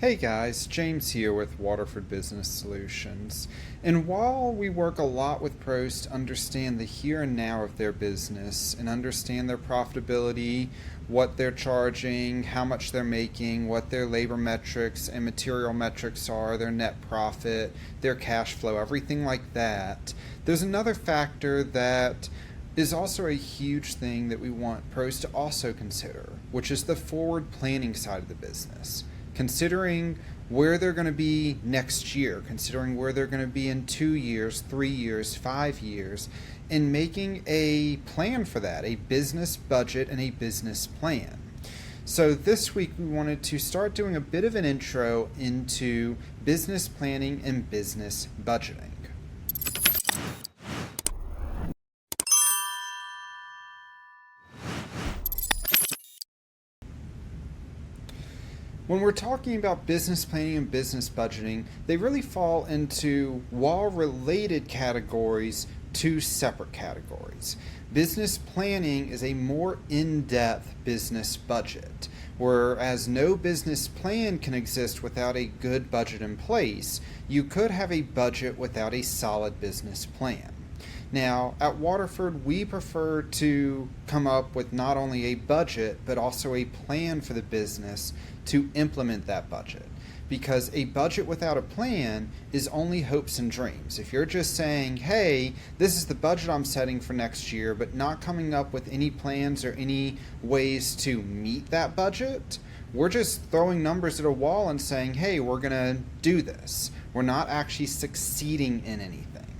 Hey guys, James here with Waterford Business Solutions. And while we work a lot with pros to understand the here and now of their business and understand their profitability, what they're charging, how much they're making, what their labor metrics and material metrics are, their net profit, their cash flow, everything like that, there's another factor that is also a huge thing that we want pros to also consider, which is the forward planning side of the business. Considering where they're going to be next year, considering where they're going to be in 2 years, 3 years, 5 years, and making a plan for that, a business budget and a business plan. So this week we wanted to start doing a bit of an intro into business planning and business budgeting. When we're talking about business planning and business budgeting, they really fall into, while related categories, two separate categories. Business planning is a more in-depth business budget, whereas no business plan can exist without a good budget in place. You could have a budget without a solid business plan. Now, at Waterford, we prefer to come up with not only a budget, but also a plan for the business to implement that budget. Because a budget without a plan is only hopes and dreams. If you're just saying, hey, this is the budget I'm setting for next year, but not coming up with any plans or any ways to meet that budget, we're just throwing numbers at a wall and saying, hey, we're going to do this. We're not actually succeeding in anything.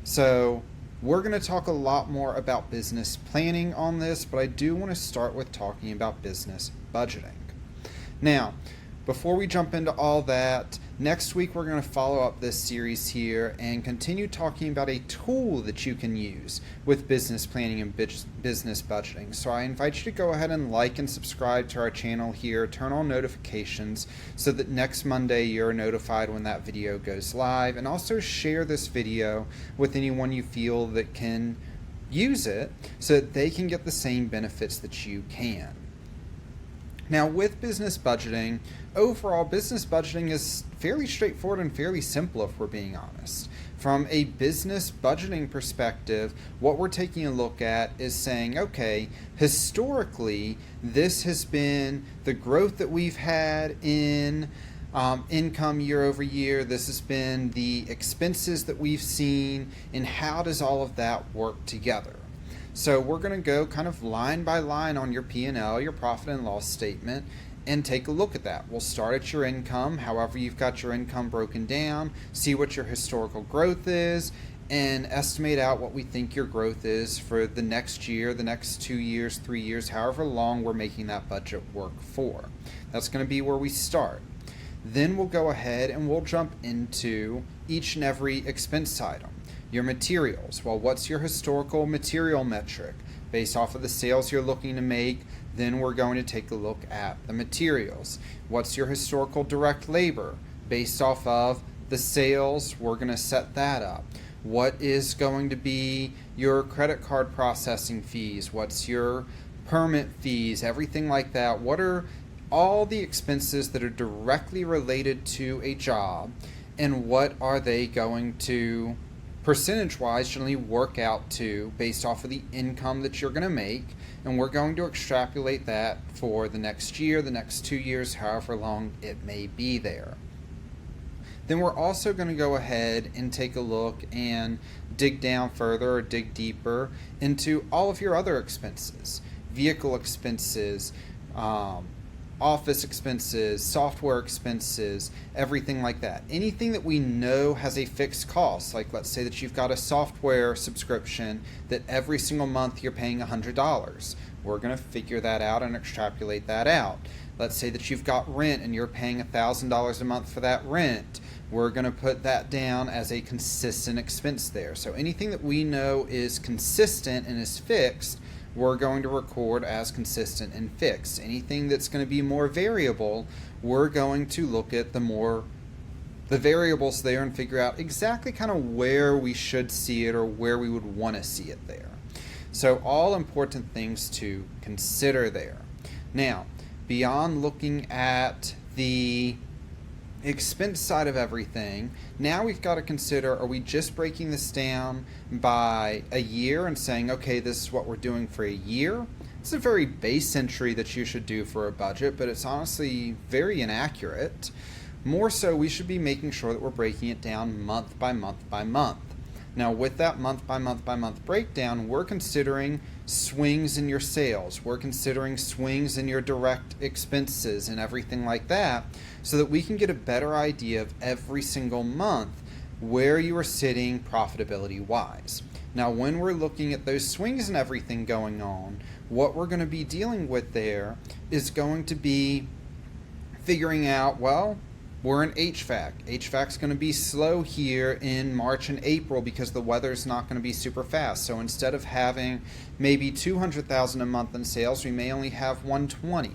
So we're going to talk a lot more about business planning on this, but I do want to start with talking about business budgeting. Now, before we jump into all that, next week we're going to follow up this series here and continue talking about a tool that you can use with business planning and business budgeting. So I invite you to go ahead and like and subscribe to our channel here, turn on notifications so that next Monday you're notified when that video goes live, and also share this video with anyone you feel that can use it so that they can get the same benefits that you can. Now, with business budgeting, overall business budgeting is fairly straightforward and fairly simple if we're being honest. From a business budgeting perspective, what we're taking a look at is saying, okay, historically, this has been the growth that we've had in income year over year. This has been the expenses that we've seen, and how does all of that work together? So we're going to go kind of line by line on your P&L, your profit and loss statement, and take a look at that. We'll start at your income, however you've got your income broken down, see what your historical growth is, and estimate out what we think your growth is for the next year, the next 2 years, 3 years, however long we're making that budget work for. That's going to be where we start. Then we'll go ahead and we'll jump into each and every expense item. Your materials. Well, what's your historical material metric? Based off of the sales you're looking to make, then we're going to take a look at the materials. What's your historical direct labor? Based off of the sales, we're going to set that up. What is going to be your credit card processing fees? What's your permit fees? Everything like that. What are all the expenses that are directly related to a job, and what are they going to percentage-wise generally work out to based off of the income that you're going to make, and we're going to extrapolate that for the next year, the next 2 years, however long it may be there. Then we're also going to go ahead and take a look and dig down further or dig deeper into all of your other expenses, vehicle expenses, office expenses, software expenses, everything like that. Anything that we know has a fixed cost, like let's say that you've got a software subscription that every single month you're paying $100. We're going to figure that out and extrapolate that out. Let's say that you've got rent and you're paying $1,000 a month for that rent. We're going to put that down as a consistent expense there. So anything that we know is consistent and is fixed, we're going to record as consistent and fixed. Anything that's going to be more variable, we're going to look at the variables there and figure out exactly kind of where we should see it or where we would want to see it there. So all important things to consider there. Now, beyond looking at the expense side of everything, now we've got to consider, are we just breaking this down by a year and saying, okay, this is what we're doing for a year? It's a very base entry that you should do for a budget, but it's honestly very inaccurate. More so, we should be making sure that we're breaking it down month by month by month. Now, with that month by month by month breakdown, we're considering swings in your sales. We're considering swings in your direct expenses and everything like that, so that we can get a better idea of every single month where you are sitting profitability wise. Now, when we're looking at those swings and everything going on, what we're going to be dealing with there is going to be figuring out, well, we're in HVAC. HVAC's going to be slow here in March and April because the weather's not going to be super fast. So instead of having maybe $200,000 a month in sales, we may only have $120,000.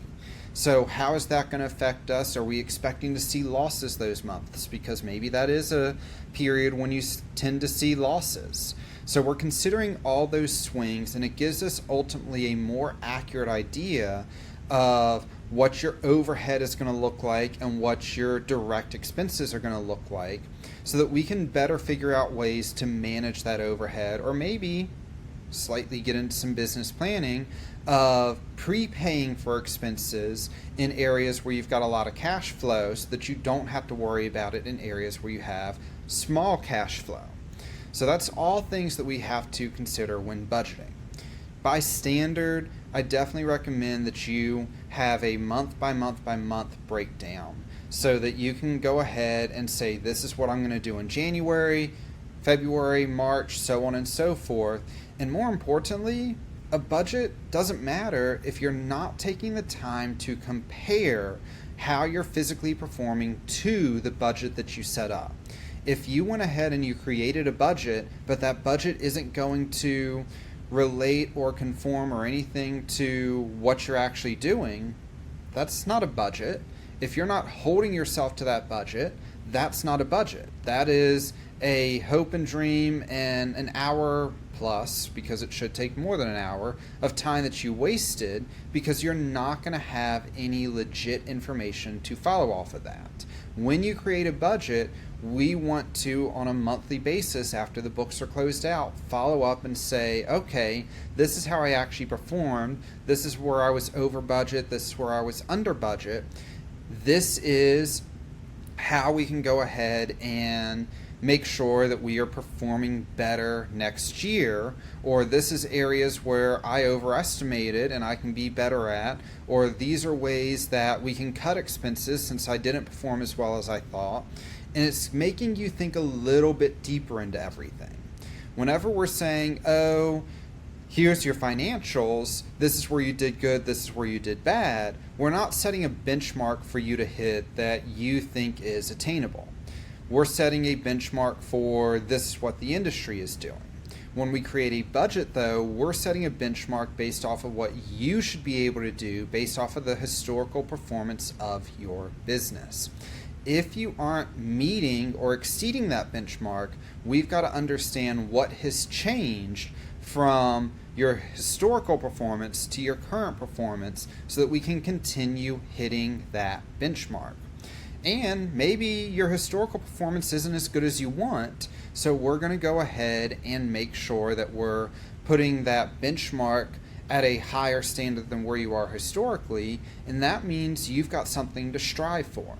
So how is that going to affect us? Are we expecting to see losses those months? Because maybe that is a period when you tend to see losses. So we're considering all those swings, and it gives us ultimately a more accurate idea of what your overhead is going to look like and what your direct expenses are going to look like, so that we can better figure out ways to manage that overhead, or maybe slightly get into some business planning of prepaying for expenses in areas where you've got a lot of cash flow, so that you don't have to worry about it in areas where you have small cash flow. So that's all things that we have to consider when budgeting. By standard, I definitely recommend that you have a month by month by month breakdown, so that you can go ahead and say, this is what I'm going to do in January, February, March, so on and so forth. And more importantly, a budget doesn't matter if you're not taking the time to compare how you're physically performing to the budget that you set up. If you went ahead and you created a budget, but that budget isn't going to relate or conform or anything to what you're actually doing, that's not a budget. If you're not holding yourself to that budget, that's not a budget. That is a hope and dream and an hour plus, because it should take more than an hour, of time that you wasted because you're not going to have any legit information to follow off of that. When you create a budget, we want to, on a monthly basis after the books are closed out, follow up and say, okay, this is how I actually performed. This is where I was over budget. This is where I was under budget. This is how we can go ahead and make sure that we are performing better next year, or this is areas where I overestimated and I can be better at, or these are ways that we can cut expenses since I didn't perform as well as I thought. And it's making you think a little bit deeper into everything. Whenever we're saying, oh, here's your financials, this is where you did good, this is where you did bad, we're not setting a benchmark for you to hit that you think is attainable. We're setting a benchmark for this is what the industry is doing. When we create a budget, though, we're setting a benchmark based off of what you should be able to do based off of the historical performance of your business. If you aren't meeting or exceeding that benchmark, we've got to understand what has changed from your historical performance to your current performance so that we can continue hitting that benchmark. And maybe your historical performance isn't as good as you want, so we're going to go ahead and make sure that we're putting that benchmark at a higher standard than where you are historically, and that means you've got something to strive for.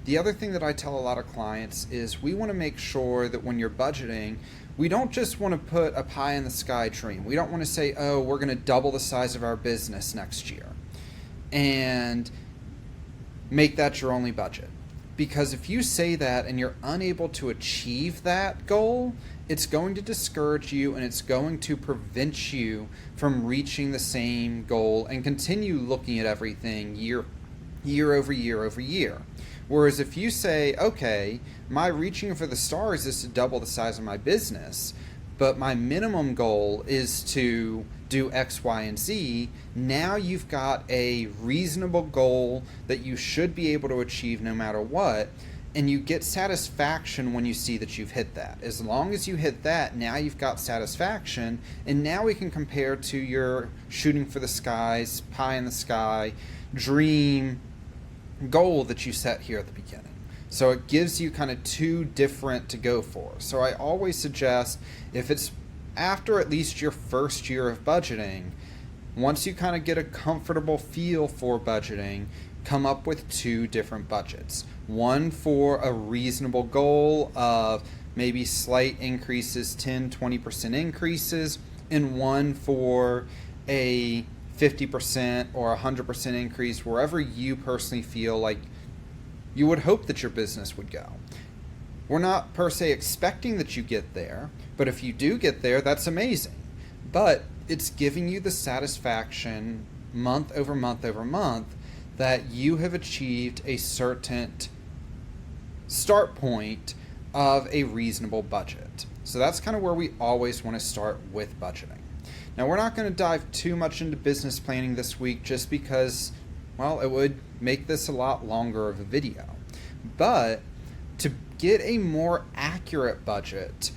The other thing that I tell a lot of clients is we want to make sure that when you're budgeting, we don't just want to put a pie in the sky dream. We don't want to say, oh, we're going to double the size of our business next year and make that your only budget. Because if you say that and you're unable to achieve that goal, it's going to discourage you and it's going to prevent you from reaching the same goal and continue looking at everything year over year over year. Whereas if you say, okay, my reaching for the stars is to double the size of my business, but my minimum goal is to do X, Y, and Z, now you've got a reasonable goal that you should be able to achieve no matter what, and you get satisfaction when you see that you've hit that. As long as you hit that, now you've got satisfaction, and now we can compare to your shooting for the skies, pie in the sky, dream goal that you set here at the beginning. So it gives you kind of two different to go for. So I always suggest, if it's after at least your first year of budgeting, once you kind of get a comfortable feel for budgeting, come up with two different budgets. One for a reasonable goal of maybe slight increases, 10-20% increases, and one for a 50% or 100% increase, wherever you personally feel like you would hope that your business would go. We're not per se expecting that you get there, but if you do get there, that's amazing. But it's giving you the satisfaction month over month over month that you have achieved a certain start point of a reasonable budget. So that's kind of where we always want to start with budgeting. Now, we're not going to dive too much into business planning this week just because, well, it would make this a lot longer of a video. But to get a more accurate budget,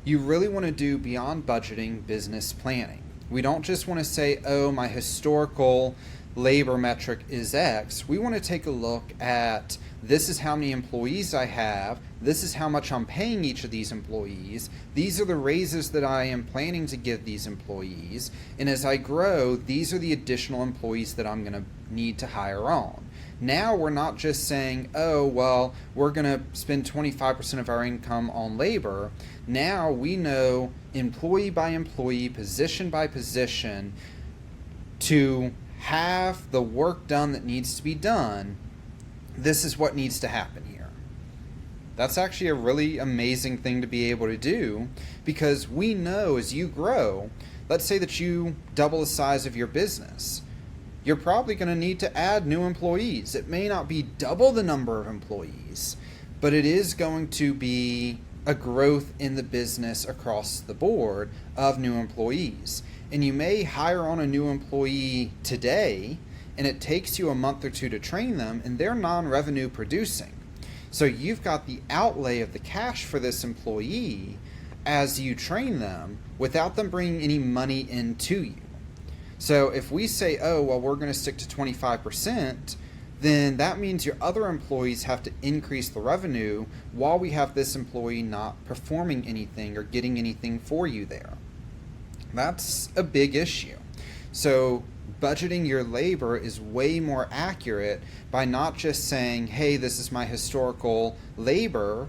you really want to do beyond budgeting business planning. We don't just want to say, oh, my historical labor metric is X. We want to take a look at, this is how many employees I have, this is how much I'm paying each of these employees, these are the raises that I am planning to give these employees, and as I grow, these are the additional employees that I'm going to need to hire on. Now we're not just saying, oh, well, we're going to spend 25% of our income on labor. Now we know employee by employee, position by position, to have the work done that needs to be done. This is what needs to happen here. That's actually a really amazing thing to be able to do, because we know as you grow, let's say that you double the size of your business, you're probably going to need to add new employees. It may not be double the number of employees, but it is going to be a growth in the business across the board of new employees. And you may hire on a new employee today, and it takes you a month or two to train them, and they're non-revenue producing. So you've got the outlay of the cash for this employee as you train them without them bringing any money into you. So if we say, oh, well, we're going to stick to 25%, then that means your other employees have to increase the revenue while we have this employee not performing anything or getting anything for you there. That's a big issue. So budgeting your labor is way more accurate by not just saying, hey, this is my historical labor,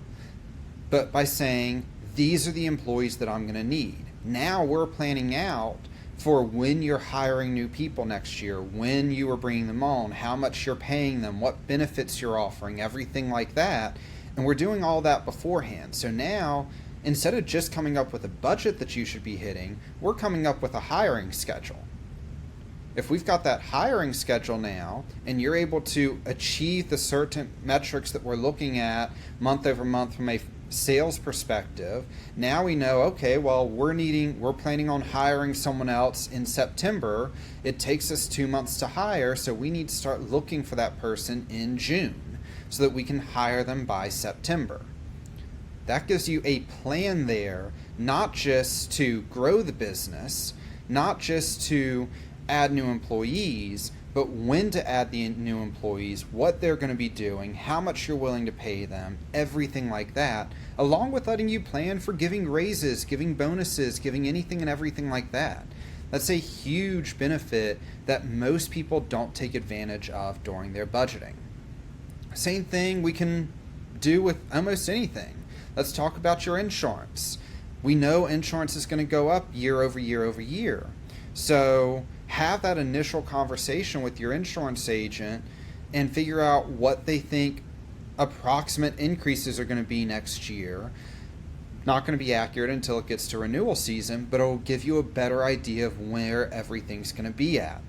but by saying, these are the employees that I'm going to need. Now we're planning out for when you're hiring new people next year, when you are bringing them on, how much you're paying them, what benefits you're offering, everything like that. And we're doing all that beforehand. So now, instead of just coming up with a budget that you should be hitting, we're coming up with a hiring schedule. If we've got that hiring schedule now, and you're able to achieve the certain metrics that we're looking at month over month from a sales perspective, now we know, okay, well, we're planning on hiring someone else in September. It takes us 2 months to hire, so we need to start looking for that person in June so that we can hire them by September. That gives you a plan there, not just to grow the business, not just to add new employees, but when to add the new employees, what they're going to be doing, how much you're willing to pay them, everything like that, along with letting you plan for giving raises, giving bonuses, giving anything and everything like that. That's a huge benefit that most people don't take advantage of during their budgeting. Same thing we can do with almost anything. Let's talk about your insurance. We know insurance is going to go up year over year over year. So have that initial conversation with your insurance agent and figure out what they think approximate increases are going to be next year. Not going to be accurate until it gets to renewal season, but it'll give you a better idea of where everything's going to be at.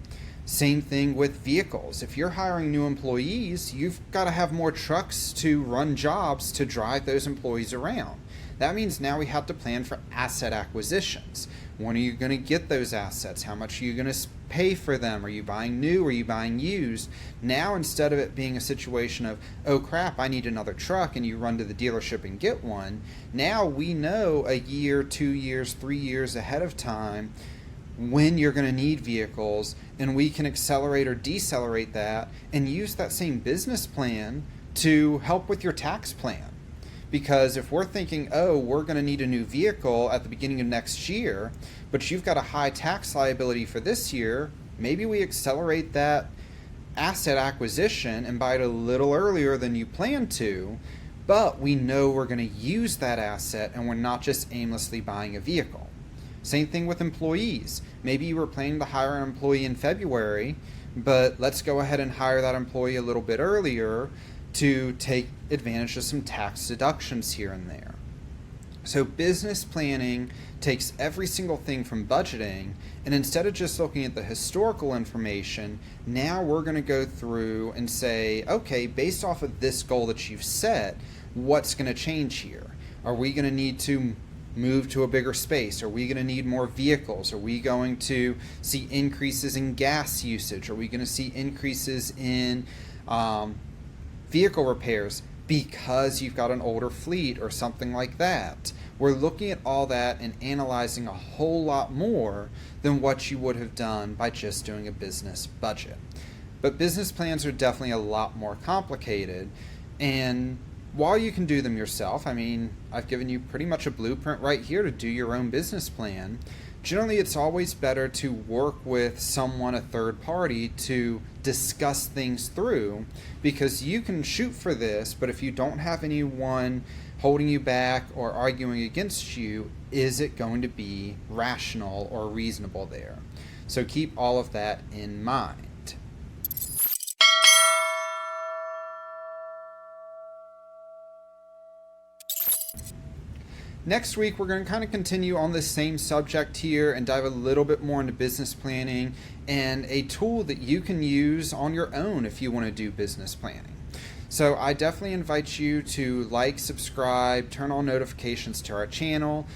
Same thing with vehicles. If you're hiring new employees, you've got to have more trucks to run jobs to drive those employees around. That means now we have to plan for asset acquisitions. When are you going to get those assets? How much are you going to pay for them? Are you buying new? Are you buying used? Now, instead of it being a situation of, oh crap, I need another truck, and you run to the dealership and get one, now we know a year, 2 years, 3 years ahead of time when you're going to need vehicles, and we can accelerate or decelerate that and use that same business plan to help with your tax plan. Because if we're thinking, oh, we're going to need a new vehicle at the beginning of next year, but you've got a high tax liability for this year, maybe we accelerate that asset acquisition and buy it a little earlier than you planned to, but we know we're going to use that asset and we're not just aimlessly buying a vehicle. Same thing with employees. Maybe you were planning to hire an employee in February, but let's go ahead and hire that employee a little bit earlier to take advantage of some tax deductions here and there. So business planning takes every single thing from budgeting, and instead of just looking at the historical information, now we're going to go through and say, okay, based off of this goal that you've set, what's going to change here? Are we going to need to move to a bigger space? Are we going to need more vehicles? Are we going to see increases in gas usage? Are we going to see increases in vehicle repairs because you've got an older fleet or something like that? We're looking at all that and analyzing a whole lot more than what you would have done by just doing a business budget. But business plans are definitely a lot more complicated, and while you can do them yourself, I mean, I've given you pretty much a blueprint right here to do your own business plan. Generally, it's always better to work with someone, a third party, to discuss things through, because you can shoot for this, but if you don't have anyone holding you back or arguing against you, is it going to be rational or reasonable there? So keep all of that in mind. Next week, we're going to kind of continue on this same subject here and dive a little bit more into business planning and a tool that you can use on your own if you want to do business planning. So I definitely invite you to like, subscribe, turn on notifications to our channel.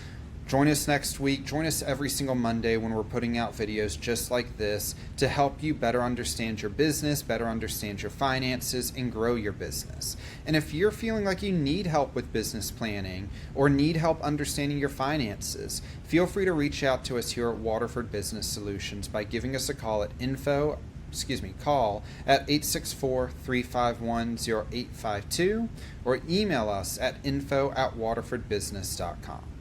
Join us next week. Join us every single Monday when we're putting out videos just like this to help you better understand your business, better understand your finances, and grow your business. And if you're feeling like you need help with business planning or need help understanding your finances, feel free to reach out to us here at Waterford Business Solutions by giving us a call at call at 864-351-0852 or email us at info@waterfordbusiness.com.